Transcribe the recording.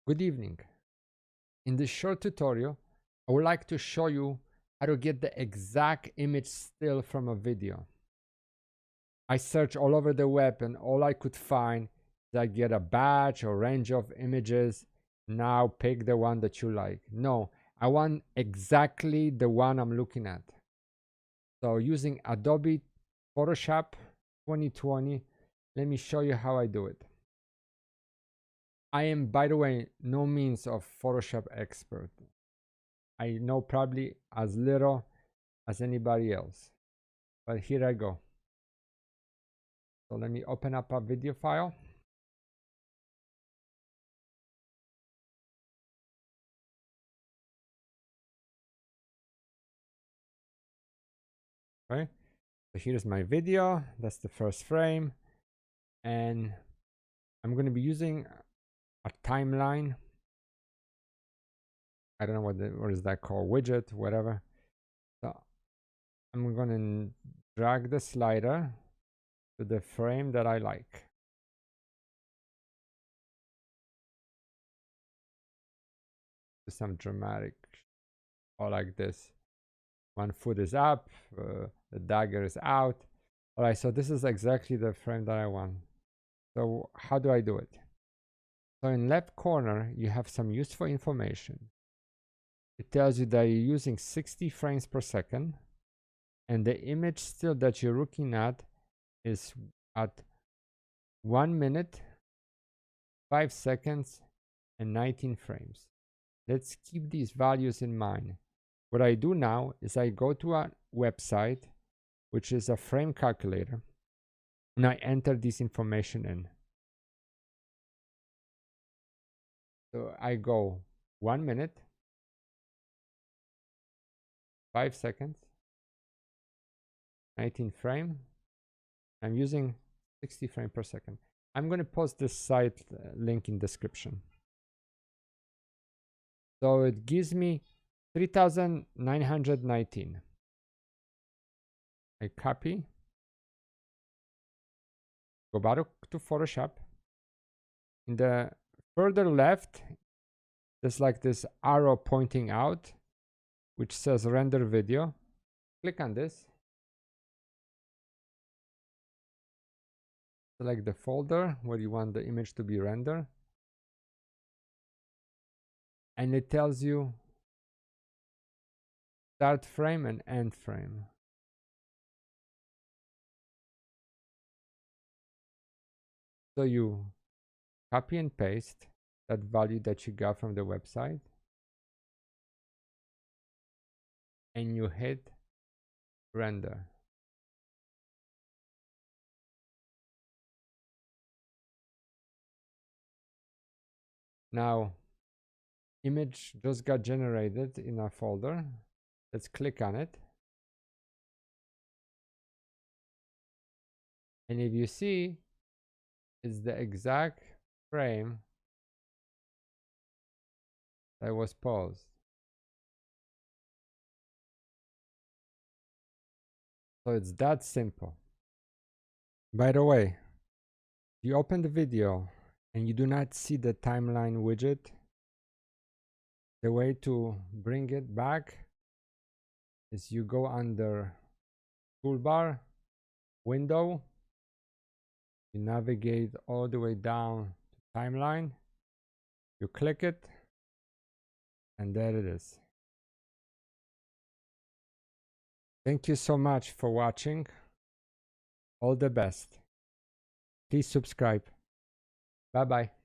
Good evening. In this short tutorial, I would like to show you how to get the exact image still from a video. I searched all over the web and all I could find is I get a batch or range of images. Now pick the one that you like. No, I want exactly the one I'm looking at. So using Adobe Photoshop 2020, let me show you how I do it. I am, by the way, no means of Photoshop expert. I know probably as little as anybody else, but here I go. So let me open up a video file. Okay, so here's my video. That's the first frame, and I'm going to be using a timeline. I don't know what is that called, widget, whatever. So I'm going to drag the slider to the frame that I like. Do some dramatic, or like this. One foot is up, the dagger is out. All right, so this is exactly the frame that I want. So how do I do it? So in left corner, you have some useful information. It tells you that you're using 60 frames per second, and the image still that you're looking at is at 1 minute, 5 seconds, and 19 frames. Let's keep these values in mind. What I do now is I go to a website, which is a frame calculator, and I enter this information in. So I go 1 minute, 5 seconds, 19 frame. I'm using 60 frames per second. I'm going to post this site link in description. So it gives me 3919. I copy, go back to Photoshop. In the further left, there's like this arrow pointing out, which says render video. Click on this. Select the folder where you want the image to be rendered. And it tells you start frame and end frame. So you copy and paste that value that you got from the website, and you hit render. Now, image just got generated in our folder. Let's click on it. And if you see, it's the exact frame that was paused. So it's that simple. By the way, you open the video and you do not see the timeline widget. The way to bring it back is you go under toolbar, window, you navigate all the way down to timeline, you click it, and there it is. Thank you so much for watching. All the best. Please subscribe. Bye bye.